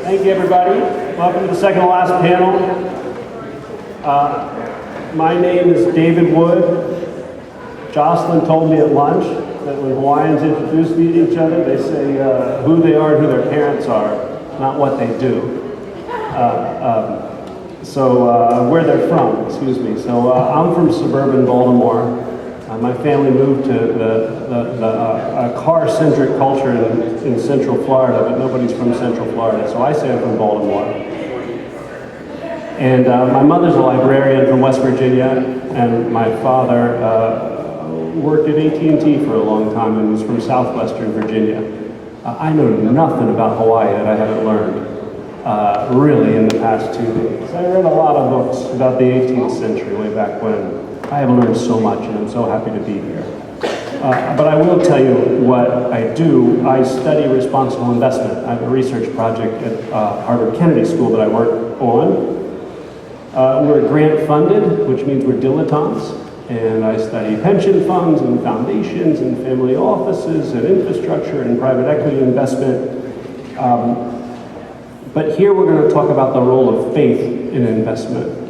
Thank you, everybody. Welcome to the second to last panel. My name is David Wood. Joyclynn told me at lunch that when Hawaiians introduce each other, they say who they are and who their parents are, not what they do. Where they're from, excuse me. So I'm from suburban Baltimore. My family moved to the car-centric culture in Central Florida, but nobody's from Central Florida, so I say I'm from Baltimore. And my mother's a librarian from West Virginia, and my father worked at AT&T for a long time and was from southwestern Virginia. I know nothing about Hawaii that I haven't learned, really, in the past 2 days. I read a lot of books about the 18th century, way back when. I have learned so much, and I'm so happy to be here. But I will tell you what I do. I study responsible investment. I have a research project at Harvard Kennedy School that I work on. We're grant funded, which means we're dilettantes, and I study pension funds and foundations and family offices and infrastructure and private equity investment. But here we're going to talk about the role of faith in investment.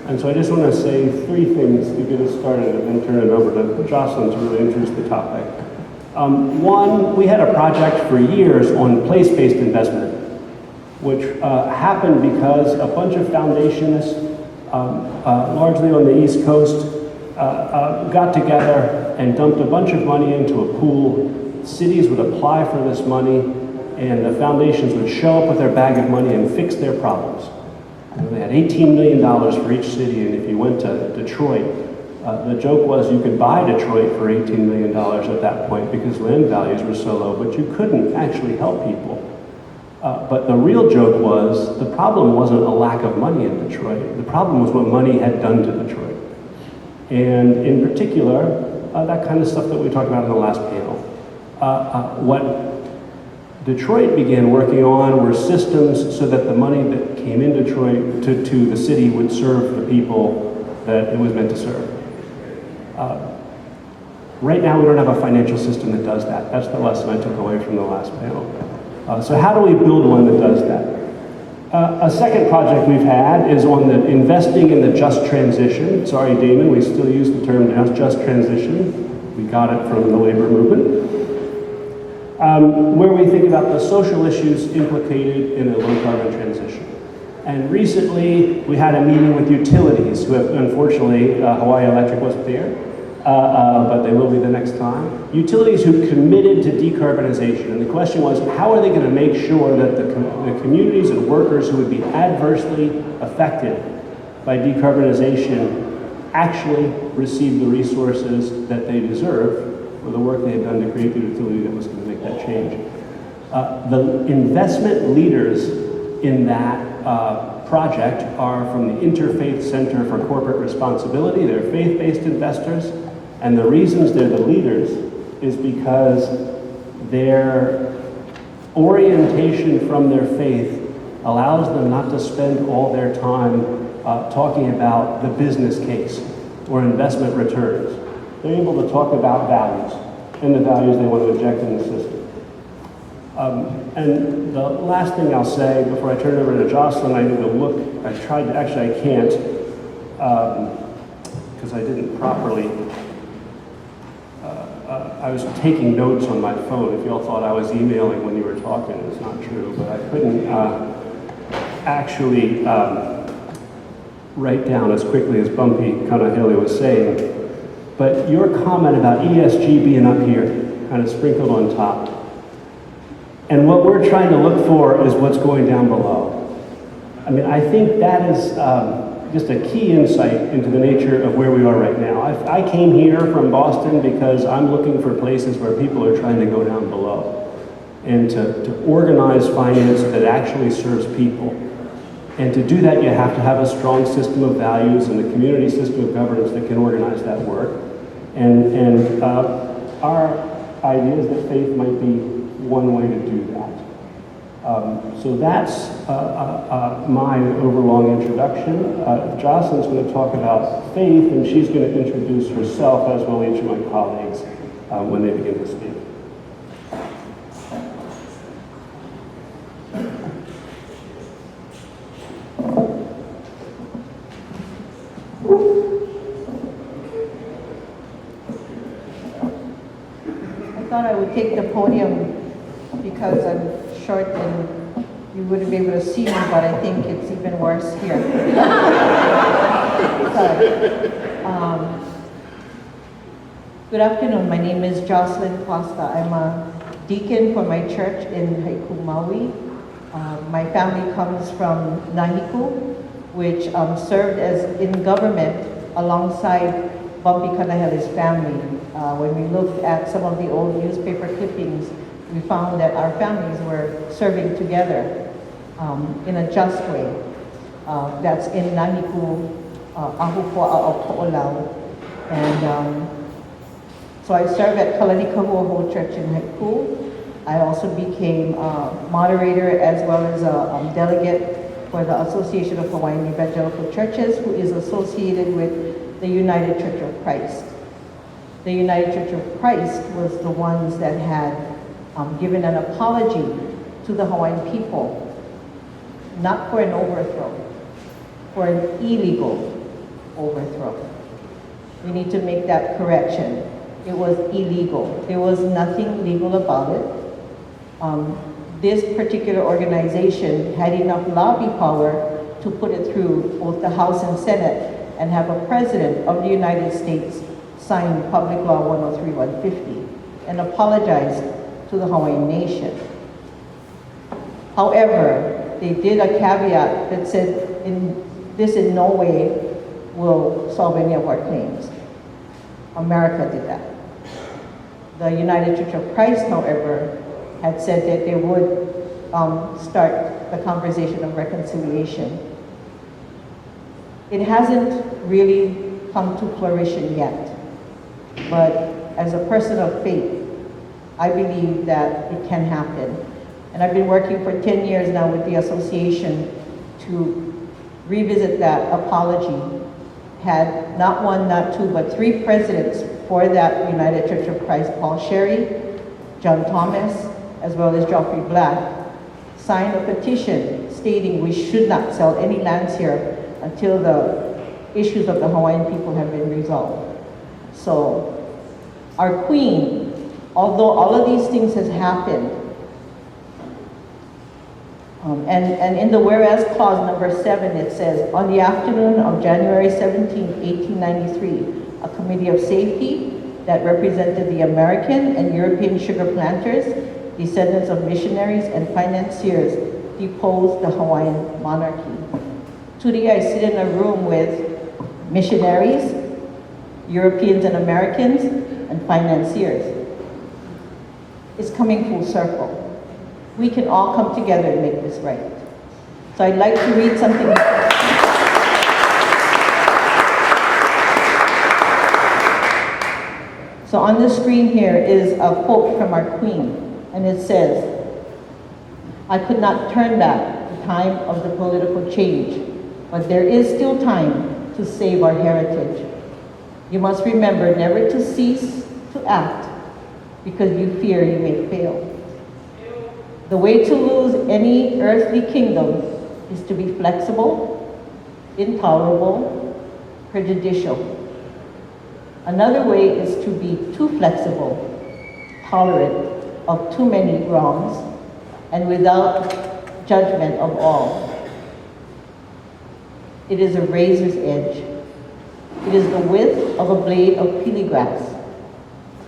And so I just want to say 3 things to get us started and then turn it over to Joyclynn to really introduce the topic. One, we had a project for years on place-based investment, which happened because a bunch of foundations, largely on the East Coast, got together and dumped a bunch of money into a pool. Cities would apply for this money, and the foundations would show up with their bag of money and fix their problems. They had $18 million for each city, and if you went to Detroit, the joke was you could buy Detroit for $18 million at that point because land values were so low, but you couldn't actually help people. But the real joke was the problem wasn't a lack of money in Detroit. The problem was what money had done to Detroit. And in particular, that kind of stuff that we talked about in the last panel. What Detroit began working on were systems so that the money that came in Detroit to the city would serve the people that it was meant to serve. Right now we don't have a financial system that does that. That's the lesson I took away from the last panel. So how do we build one that does that? A second project we've had is on the investing in the just transition. Sorry, Damon, we still use the term just transition. We got it from the labor movement. Where we think about the social issues implicated in a low-carbon transition. And recently, we had a meeting with utilities, who have, unfortunately, Hawaii Electric wasn't there, but they will be the next time. Utilities who committed to decarbonization. And the question was, how are they going to make sure that the communities and workers who would be adversely affected by decarbonization actually receive the resources that they deserve for the work they had done to create the utility that was going to make that change. The investment leaders in that project are from the Interfaith Center for Corporate Responsibility. They're faith-based investors, and the reasons they're the leaders is because their orientation from their faith allows them not to spend all their time talking about the business case or investment returns. They're able to talk about values and the values they want to inject in the system. And the last thing I'll say before I turn it over to Joyclynn, I need to look, I can't, because I didn't properly, I was taking notes on my phone. If y'all thought I was emailing when you were talking, it's not true, but I couldn't actually write down as quickly as Bumpy Kanahele was saying. But your comment about ESG being up here, kind of sprinkled on top. And what we're trying to look for is what's going down below. I mean, I think that is just a key insight into the nature of where we are right now. I came here from Boston because I'm looking for places where people are trying to go down below and to organize finance that actually serves people. And to do that, you have to have a strong system of values and a community system of governance that can organize that work. And our idea is that faith might be one way to do that. So that's my overlong introduction. Joyclynn's going to talk about faith, and she's going to introduce herself, as will each of my colleagues, when they begin to speak. would take the podium because I'm short and you wouldn't be able to see me, but I think it's even worse here. Good afternoon. My name is Joyclynn Costa. I'm a deacon for my church in Haiku, Maui. My family comes from Nahiku, which served as in government alongside Bumpy Kanahele's family. When we looked at some of the old newspaper clippings, we found that our families were serving together in a just way. That's in Nahiku, Ahupua, and so I served at Kalani Church in Haiku. I also became moderator as well as a delegate for the Association of Hawaiian Evangelical Churches, who is associated with the United Church of Christ. The United Church of Christ was the ones that had given an apology to the Hawaiian people, not for an overthrow, for an illegal overthrow. We need to make that correction. It was illegal. There was nothing legal about it. This particular organization had enough lobby power to put it through both the House and Senate and have a president of the United States sign Public Law 103-150 and apologize to the Hawaiian nation. However, they did a caveat that said this in no way will solve any of our claims. America did that. The United Church of Christ, however, had said that they would start the conversation of reconciliation. It hasn't really come to fruition yet, but as a person of faith, I believe that it can happen. And I've been working for 10 years now with the association to revisit that apology. Had not one, not two, but 3 presidents for that United Church of Christ, Paul Sherry, John Thomas, as well as Geoffrey Black, signed a petition stating we should not sell any lands here until the issues of the Hawaiian people have been resolved. So our queen, although all of these things has happened, and in the whereas clause number 7, it says, on the afternoon of January 17, 1893, a committee of safety that represented the American and European sugar planters, descendants of missionaries and financiers, deposed the Hawaiian monarchy. Today I sit in a room with missionaries, Europeans and Americans, and financiers. It's coming full circle. We can all come together and make this right. So I'd like to read something. So on the screen here is a quote from our queen, and it says, I could not turn back the time of the political change, but there is still time to save our heritage. You must remember never to cease to act because you fear you may fail. The way to lose any earthly kingdom is to be flexible, intolerable, prejudicial. Another way is to be too flexible, tolerant of too many wrongs, and without judgment of all. It is a razor's edge. It is the width of a blade of peely grass.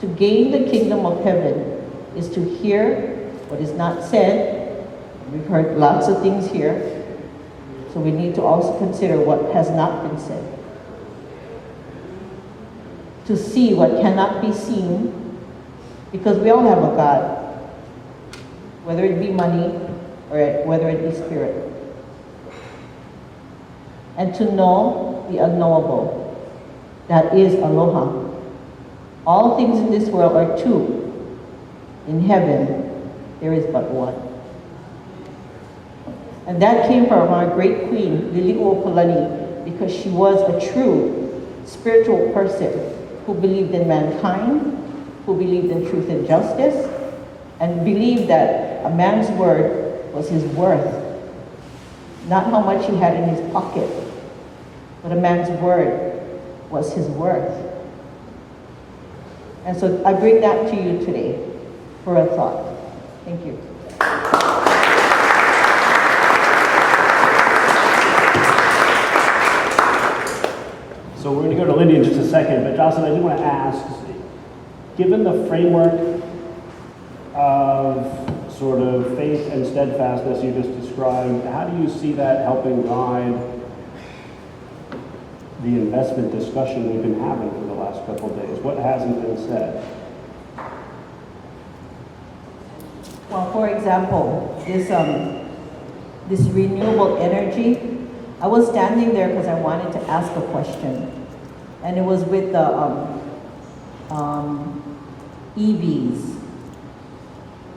To gain the kingdom of heaven is to hear what is not said. We've heard lots of things here, so we need to also consider what has not been said. To see what cannot be seen, because we all have a God, whether it be money or whether it be spirit. And to know the unknowable, that is aloha. All things in this world are two. In heaven, there is but one. And that came from our great queen, Lili'uokalani, because she was a true spiritual person who believed in mankind, who believed in truth and justice, and believed that a man's word was his worth. Not how much he had in his pocket, but a man's word was his worth. And so I bring that to you today. for a thought. Thank you. So we're going to go to Lindy in just a second, but Jocelyn, I do want to ask, given the framework of sort of faith and steadfastness you just described, how do you see that helping guide the investment discussion we've been having for the last couple of days? What hasn't been said? Well, for example, this renewable energy, I was standing there because I wanted to ask a question, and it was with the EVs.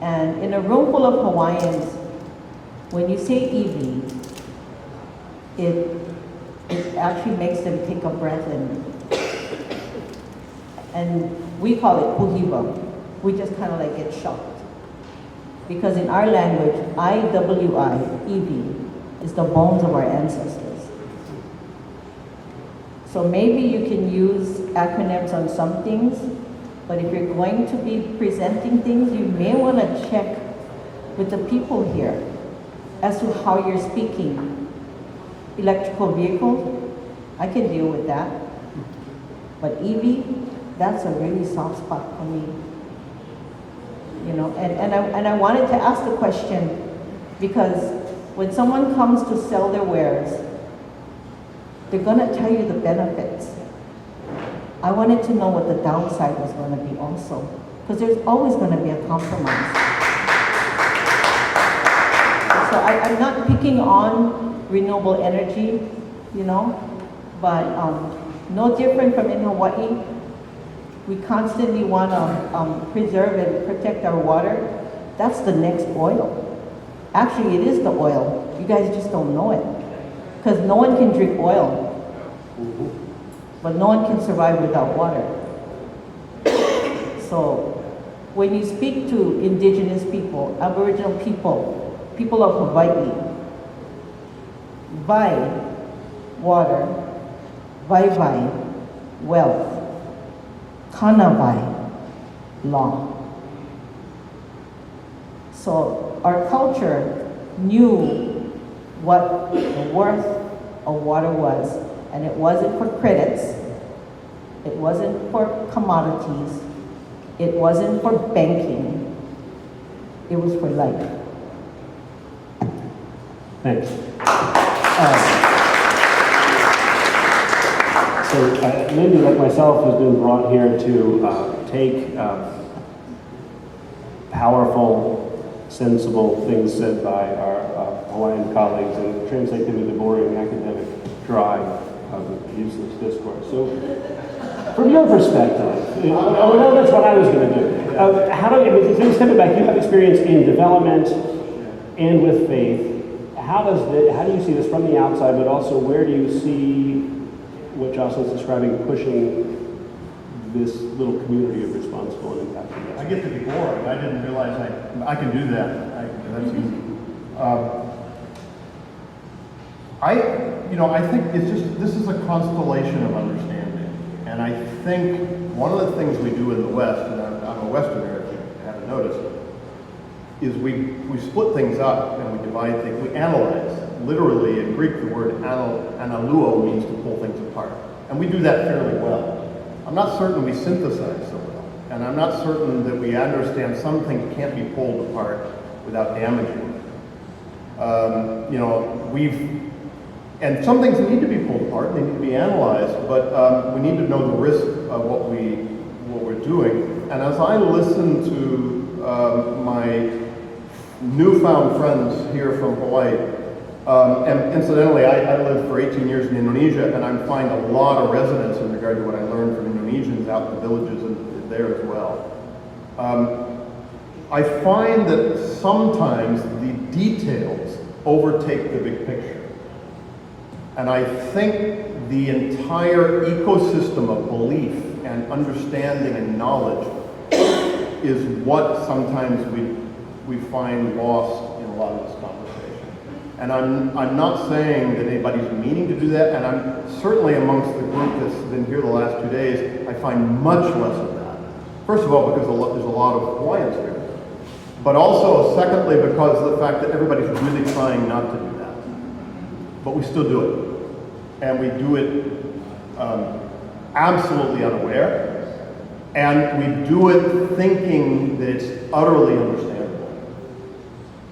And in a room full of Hawaiians, when you say EV, it actually makes them take a breath and we call it puhiba. We just kind of like get shocked. Because in our language, IWI, EV, is the bones of our ancestors. So maybe you can use acronyms on some things, but if you're going to be presenting things, you may want to check with the people here as to how you're speaking. Electrical vehicles, I can deal with that. But EV, that's a really soft spot for me. You know, and I wanted to ask the question because when someone comes to sell their wares, they're going to tell you the benefits. I wanted to know what the downside was going to be also, because there's always going to be a compromise. So I'm not picking on renewable energy, you know, but no different from in Hawaii. We constantly want to preserve and protect our water. That's the next oil. Actually, it is the oil. You guys just don't know it. Because no one can drink oil, but no one can survive without water. So when you speak to indigenous people, Aboriginal people, people of Hawaii, vai, water, vai, wealth, kana vai, law. So our culture knew what the worth of water was, and it wasn't for credits, it wasn't for commodities, it wasn't for banking, it was for life. Thanks. So Lindy, like myself, has been brought here to take powerful, sensible things said by our Hawaiian colleagues and translate them into boring academic, dry, useless discourse. So, from your perspective, that's what I was going to do. How do you, stepping back, you have experience in development and with faith. How do you see this from the outside, but also where do you see what Jocelyn's describing pushing this little community of responsible and impactful? I get to be bored. I didn't realize I can do that. That's easy. I think it's just, this is a constellation of understanding. And I think one of the things we do in the West, and I'm a Westerner if you haven't noticed, is we split things up and we divide things, we analyze. Literally, in Greek, the word analuo means to pull things apart. And we do that fairly well. I'm not certain we synthesize so well. And I'm not certain that we understand some things can't be pulled apart without damaging them. And some things need to be pulled apart, they need to be analyzed, but we need to know the risk of what we're doing. And as I listen to my newfound friends here from Hawaii, and incidentally, I lived for 18 years in Indonesia, and I find a lot of resonance in regard to what I learned from Indonesians out in the villages and there as well. I find that sometimes the details overtake the big picture. And I think the entire ecosystem of belief and understanding and knowledge is what sometimes we find lost in a lot of this conversation. And I'm not saying that anybody's meaning to do that, and I'm certainly amongst the group that's been here the last 2 days, I find much less of that. First of all, because there's a lot of Hawaiians here. but also, secondly, because of the fact that everybody's really trying not to do that. But we still do it. And we do it absolutely unaware. And we do it thinking that it's utterly understandable.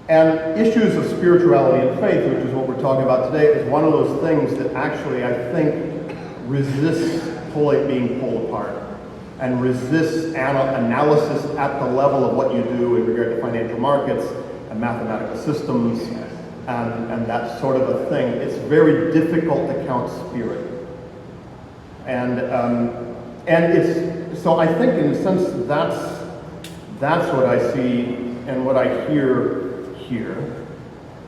And issues of spirituality and faith, which is what we're talking about today, is one of those things that actually, I think, resists being pulled apart and resists analysis at the level of what you do in regard to financial markets and mathematical systems and that sort of a thing. It's very difficult to count spirit. And it's, so I think in a sense that's what I see and what I hear here.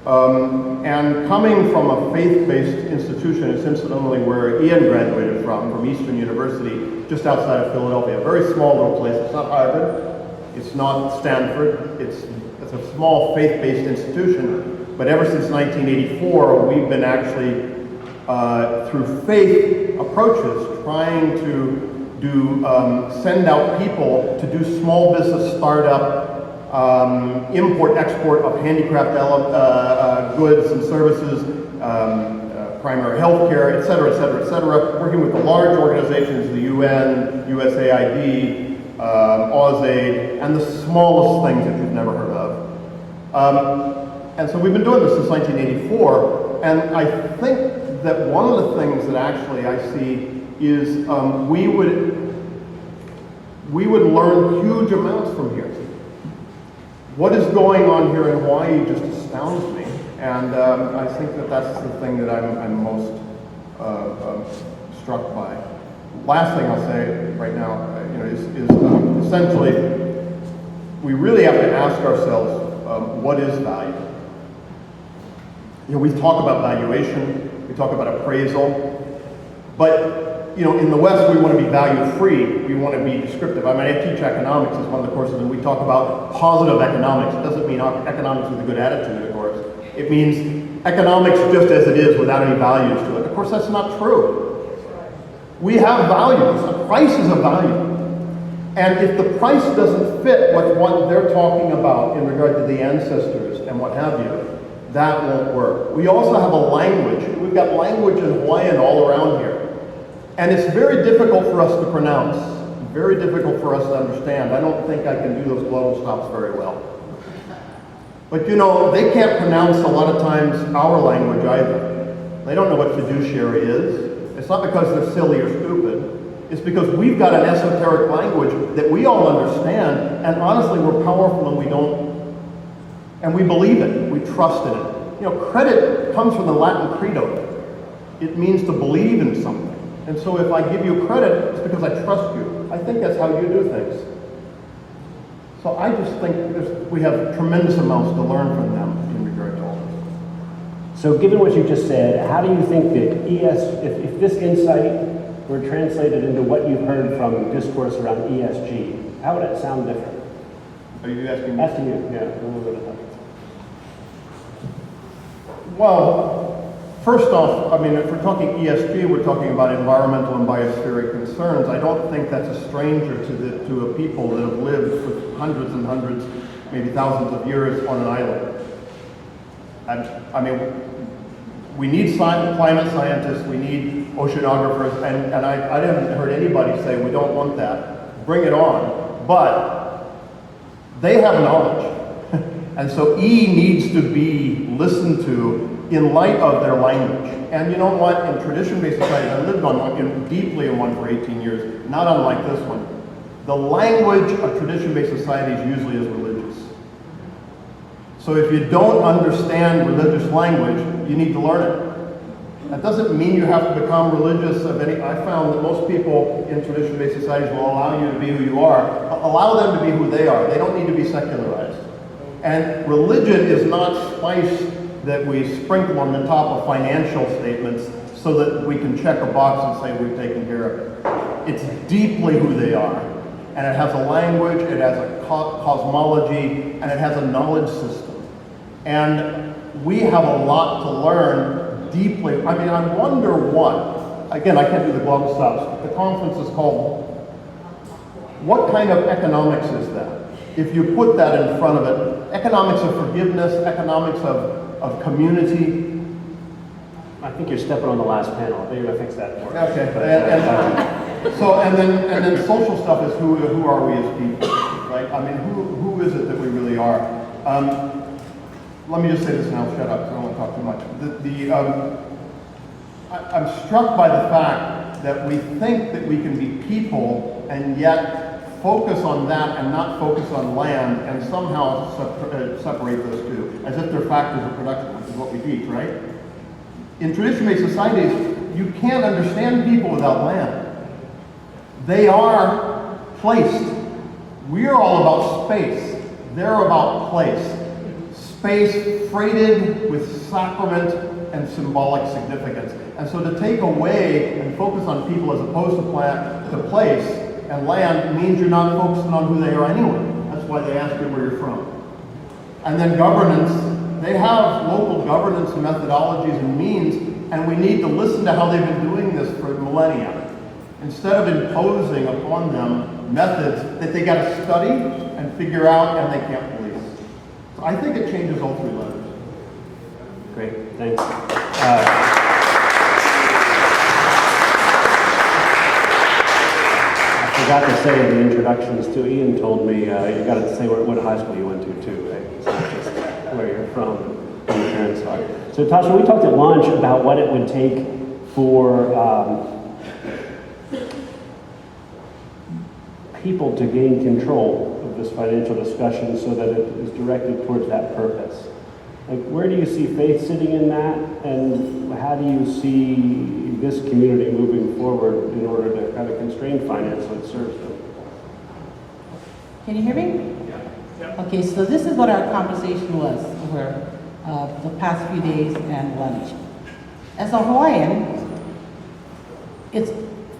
And coming from a faith-based institution, it's incidentally where Ian graduated from Eastern University, just outside of Philadelphia, a very small little place. It's not Harvard, it's not Stanford, it's a small faith-based institution, but ever since 1984, we've been actually, through faith approaches, trying to send out people to do small business startup, import-export of handicraft goods and services, primary health care, et cetera, working with the large organizations, the UN, USAID, AusAid, and the smallest things that you've never heard of. And so we've been doing this since 1984, and I think that one of the things that actually I see is we would learn huge amounts from here. What is going on here in Hawaii just astounds me, and I think that that's the thing that I'm most struck by. Last thing I'll say right now, is essentially we really have to ask ourselves what is value. We talk about valuation, we talk about appraisal, but in the West, we want to be value-free. We want to be descriptive. I mean, I teach economics as one of the courses, and we talk about positive economics. It doesn't mean economics with a good attitude, of course. It means economics just as it is without any values to it. Of course, that's not true. We have values. A price is a value. And if the price doesn't fit with what they're talking about in regard to the ancestors and what have you, that won't work. We also have a language. We've got language in Hawaiian all around here. And it's very difficult for us to pronounce, very difficult for us to understand. I don't think I can do those glottal stops very well. But they can't pronounce a lot of times our language either. They don't know what fiduciary is. It's not because they're silly or stupid. It's because we've got an esoteric language that we all understand, and honestly, we're powerful and we believe it, we trust in it. Credit comes from the Latin credo. It means to believe in something. And so if I give you credit, it's because I trust you. I think that's how you do things. So I just think we have tremendous amounts to learn from them in regard to all this. So given what you just said, how do you think that if this insight were translated into what you've heard from discourse around ESG, how would it sound different? Are you asking me? Asking you, yeah. A little bit of that. Well, first off, I mean, if we're talking ESG, we're talking about environmental and biospheric concerns. I don't think that's a stranger to a people that have lived for hundreds and hundreds, maybe thousands of years on an island. I mean, we need climate scientists, we need oceanographers, and I haven't heard anybody say we don't want that. Bring it on. But they have knowledge. And so E needs to be listened to in light of their language. And you know what? In tradition-based societies, I lived on one, deeply in one for 18 years, not unlike this one. The language of tradition-based societies usually is religious. So if you don't understand religious language, you need to learn it. That doesn't mean you have to become religious of any. I found that most people in tradition-based societies will allow you to be who you are. Allow them to be who they are. They don't need to be secularized. And religion is not spice that we sprinkle on the top of financial statements so that we can check a box and say we've taken care of it. It's deeply who they are. And it has a language, it has a cosmology, and it has a knowledge system. And we have a lot to learn deeply. I mean, I wonder what, again, I can't do the global stops. The conference is called, what kind of economics is that? if you put that in front of it, economics of forgiveness, economics of community. I think you're stepping on the last panel. I think you're gonna fix that for us. Okay, But, and then social stuff is who are we as people, right? I mean, who is it that we really are? Let me just say this and I'll shut up because I don't want to talk too much. I'm struck by the fact that we think that we can be people and yet focus on that and not focus on land and somehow separate those two, as if they're factors of production, which is what we teach, right? In tradition-based societies, you can't understand people without land. They are placed. We're all about space. They're about place. Space freighted with sacrament and symbolic significance. And so to take away and focus on people as opposed to place and land means you're not focusing on who they are anyway. That's why they ask you where you're from. And then governance, they have local governance methodologies and means, and we need to listen to how they've been doing this for millennia. Instead of imposing upon them methods that they got to study and figure out and they can't police. So I think it changes all three levels. great, thanks. I forgot to say in the introductions too, Ian told me you got to say what high school you went to too, right? It's not just where you're from and your parents are. So Tasha, we talked at lunch about what it would take for people to gain control of this financial discussion so that it is directed towards that purpose. Like, where do you see faith sitting in that, and how do you see this community moving forward in order to kind of constrain finance so it serves them? Can you hear me? Yeah. Okay, so this is what our conversation was over the past few days and lunch. As a Hawaiian, it's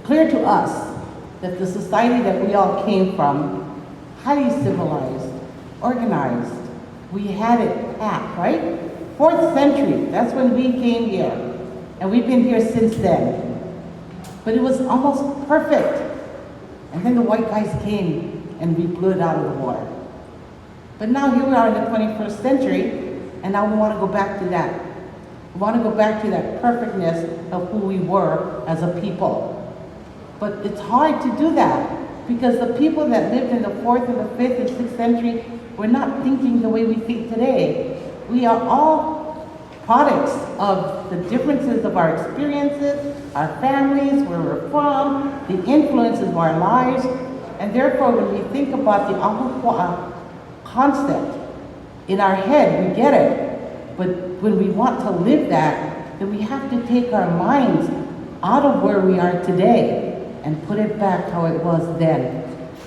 clear to us that the society that we all came from, highly civilized, organized, we had it packed, right? 4th century, that's when we came here. And we've been here since then. But it was almost perfect. And then the white guys came and we blew it out of the water. But now here we are in the 21st century, and now we want to go back to that. We want to go back to that perfectness of who we were as a people. But it's hard to do that because the people that lived in the 4th and the 5th and 6th century were not thinking the way we think today. We are all products of the differences of our experiences, our families, where we're from, the influences of our lives, and therefore when we think about the Ahupua concept, in our head we get it, but when we want to live that, then we have to take our minds out of where we are today and put it back how it was then.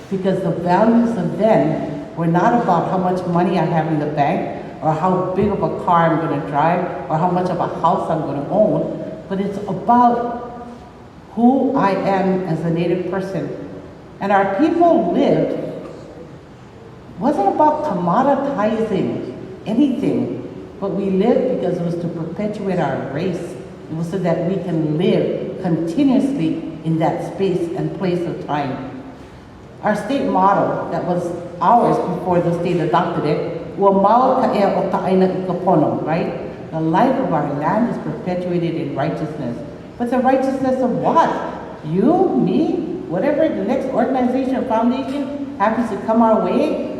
Because the values of then were not about how much money I have in the bank, or how big of a car I'm going to drive, or how much of a house I'm going to own, but it's about who I am as a Native person. And our people lived, wasn't about commoditizing anything, but we lived because it was to perpetuate our race. It was so that we can live continuously in that space and place of time. Our state motto, that was ours before the state adopted it, right? The life of our land is perpetuated in righteousness. But the righteousness of what? You, me, whatever the next organization or foundation happens to come our way?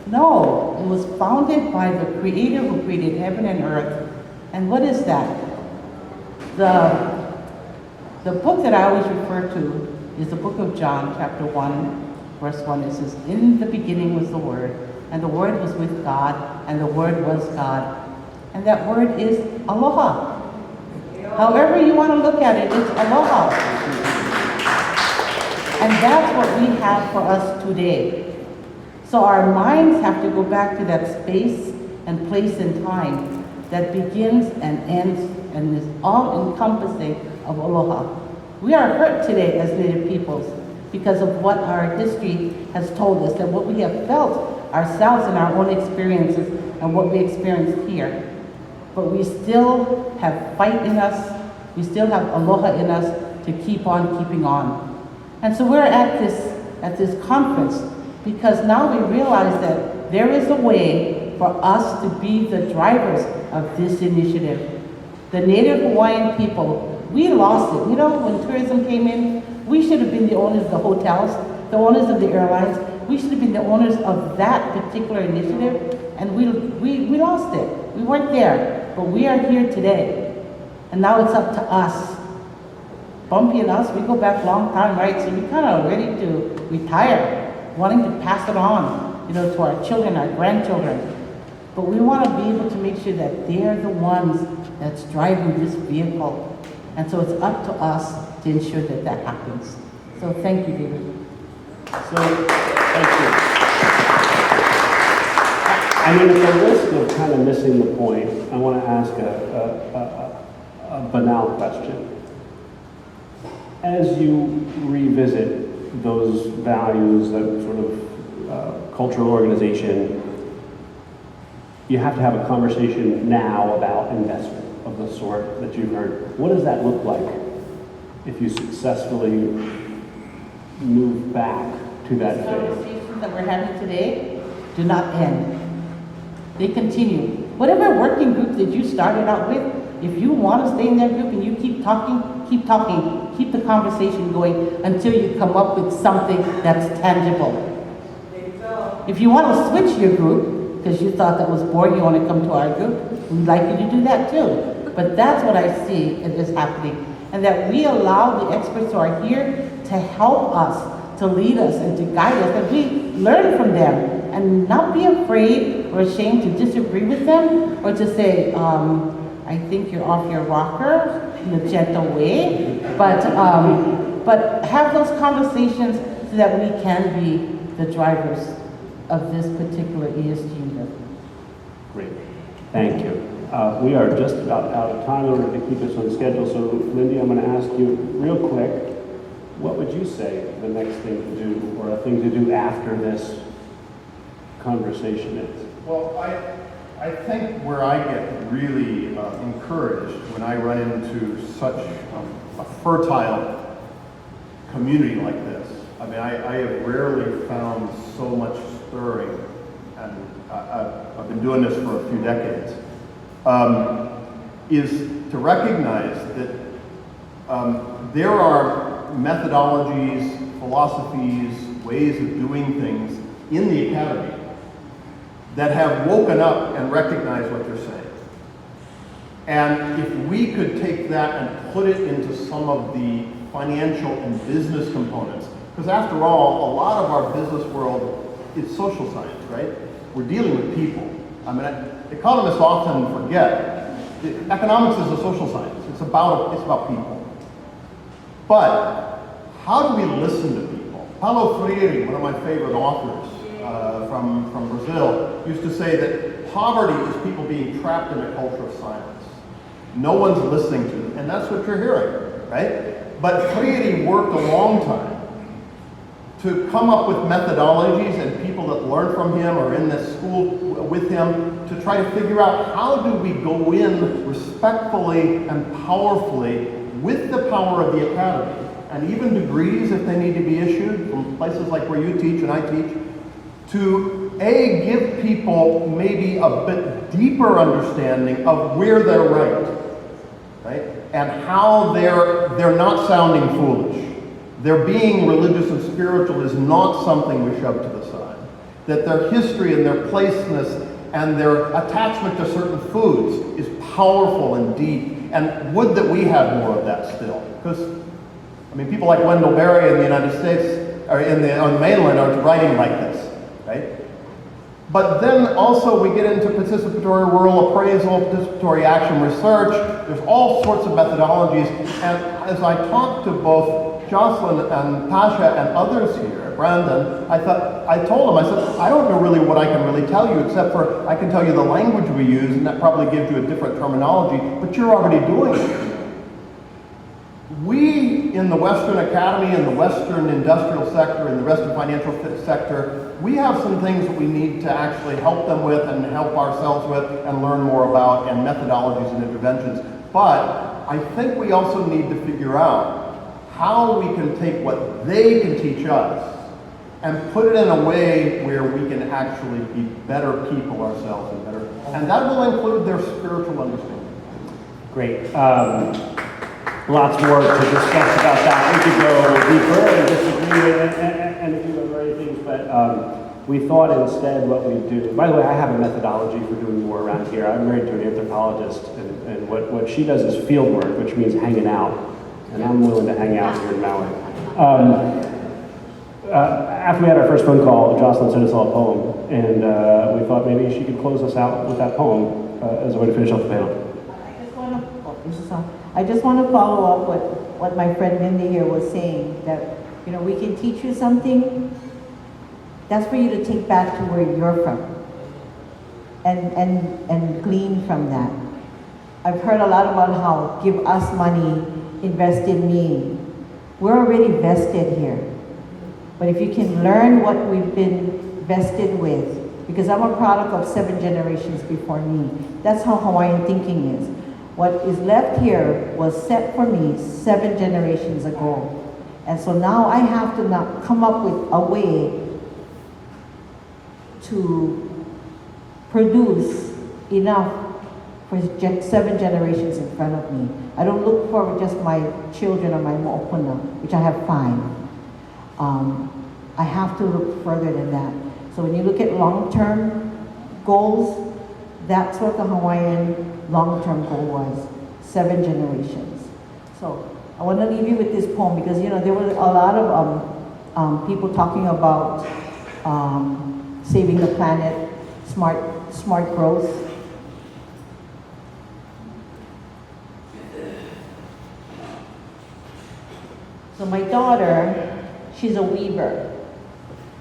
No, it was founded by the Creator who created heaven and earth. And what is that? The book that I always refer to is the book of John, chapter 1, verse 1. It says, in the beginning was the Word, and the Word was with God, and the Word was God. And that word is aloha. However you want to look at it, it's aloha. And that's what we have for us today. So our minds have to go back to that space and place and time that begins and ends and is all encompassing of aloha. We are hurt today as Native peoples because of what our history has told us and what we have felt ourselves in our own experiences and what we experienced here. But we still have fight in us, we still have aloha in us to keep on keeping on. And so we're at this conference because now we realize that there is a way for us to be the drivers of this initiative. The Native Hawaiian people, we lost it. You know, when tourism came in, we should have been the owners of the hotels, the owners of the airlines. We should have been the owners of that particular initiative, and we lost it. We weren't there, but we are here today. And now it's up to us. Bumpy and us, we go back a long time, right? So we kind of ready to retire, wanting to pass it on, you know, to our children, our grandchildren. But we want to be able to make sure that they're the ones that's driving this vehicle. And so it's up to us to ensure that that happens. So thank you, David. So, thank you. I mean, at the risk of kind of missing the point, I want to ask a banal question. As you revisit those values, that sort of cultural organization, you have to have a conversation now about investment of the sort that you've heard. What does that look like if you successfully move back to that These phase? conversations that we're having today do not end. They continue. Whatever working group that you started out with, if you want to stay in that group and you keep talking, keep the conversation going until you come up with something that's tangible. If you want to switch your group, because you thought that was boring, you want to come to our group, we'd like you to do that too. But that's what I see is happening. And that we allow the experts who are here to help us, to lead us and to guide us, that we learn from them and not be afraid or ashamed to disagree with them or to say, I think you're off your rocker in a gentle way, but have those conversations so that we can be the drivers of this particular ESG investment. Great, thank you. We are just about out of time in order to keep us on schedule, so Lindy, I'm going to ask you real quick, what would you say the next thing to do or a thing to do after this conversation is? Well, I think where I get really encouraged when I run into such a fertile community like this, I mean, I have rarely found so much stirring, and I've been doing this for a few decades, is to recognize that there are methodologies, philosophies, ways of doing things in the academy that have woken up and recognized what you're saying. And if we could take that and put it into some of the financial and business components, because after all, a lot of our business world is social science, right? We're dealing with people. I mean, economists often forget that economics is a social science. It's about people. But how do we listen to people? Paulo Freire, one of my favorite authors, from Brazil, used to say that poverty is people being trapped in a culture of silence. No one's listening to them, and that's what you're hearing, right? But Freire worked a long time to come up with methodologies and people that learn from him or in this school with him to try to figure out how do we go in respectfully and powerfully with the power of the academy, and even degrees if they need to be issued from places like where you teach and I teach, to give people maybe a bit deeper understanding of where they're right? And how they're not sounding foolish. Their being religious and spiritual is not something we shove to the side. That their history and their placeness and their attachment to certain foods is powerful and deep. And would that we had more of that still. Because, I mean, people like Wendell Berry in the United States, or on the mainland, are writing like this. Right? But then also we get into participatory rural appraisal, participatory action research. There's all sorts of methodologies. And as I talked to both Joyclynn and Tasha and others here, Brandon, I told them, I said, I don't know really what I can really tell you, except for I can tell you the language we use, and that probably gives you a different terminology, but you're already doing it. We in the Western Academy, in the Western industrial sector, in the Western financial sector, we have some things that we need to actually help them with and help ourselves with and learn more about, and methodologies and interventions. But I think we also need to figure out how we can take what they can teach us and put it in a way where we can actually be better people ourselves and that will include their spiritual understanding. Great. Lots more to discuss about that. We could go deeper and disagree and a few other things, but we thought instead what we do. By the way, I have a methodology for doing more around here. I'm married to an anthropologist, and what she does is field work, which means hanging out, and I'm willing to hang out here in Maui. After we had our first phone call, Joyclynn sent us all a poem, and we thought maybe she could close us out with that poem as a way to finish off the panel. I just want to follow up with what my friend Lindy here was saying, that, you know, we can teach you something, that's for you to take back to where you're from and glean from that. I've heard a lot about how give us money, invest in me. We're already vested here. But if you can learn what we've been vested with, because I'm a product of 7 generations before me. That's how Hawaiian thinking is. What is left here was set for me 7 generations ago. And so now I have to now come up with a way to produce enough for 7 generations in front of me. I don't look for just my children or my mo'opuna, which I have 5. I have to look further than that. So when you look at long-term goals, that's what the Hawaiian long-term goal was, 7 generations. So I want to leave you with this poem because, you know, there were a lot of people talking about saving the planet, smart growth. So my daughter, she's a weaver,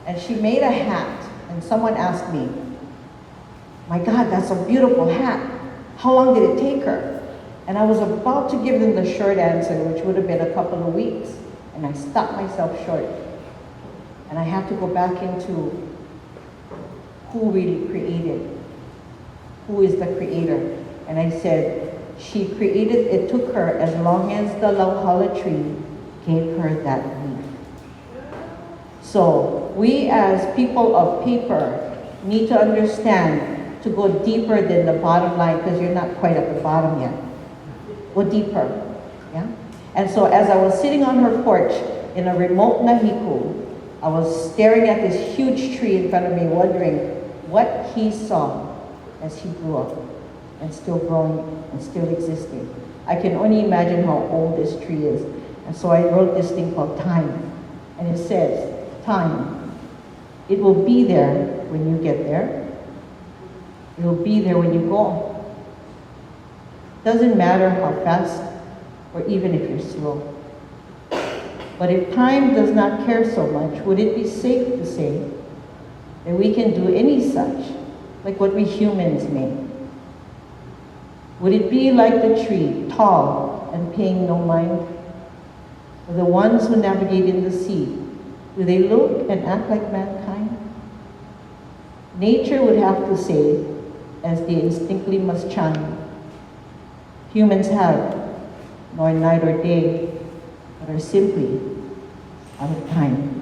and she made a hat, and someone asked me, my God, that's a beautiful hat. How long did it take her? And I was about to give them the short answer, which would have been a couple of weeks, and I stopped myself short. And I have to go back into who really created, who is the creator. And I said, she created, it took her as long as the lauhala tree gave her that leaf. So we as people of paper need to understand to go deeper than the bottom line, because you're not quite at the bottom yet. Go deeper, yeah? And so as I was sitting on her porch in a remote nahiku, I was staring at this huge tree in front of me, wondering what he saw as he grew up and still growing and still existing. I can only imagine how old this tree is. And so I wrote this thing called time. And it says, time, it will be there when you get there. It will be there when you go. Doesn't matter how fast or even if you're slow. But if time does not care so much, would it be safe to say that we can do any such, like what we humans may? Would it be like the tree, tall and paying no mind? Or the ones who navigate in the sea, do they look and act like mankind? Nature would have to say, as they instinctively must chime, humans have nor night or day, but are simply out of time.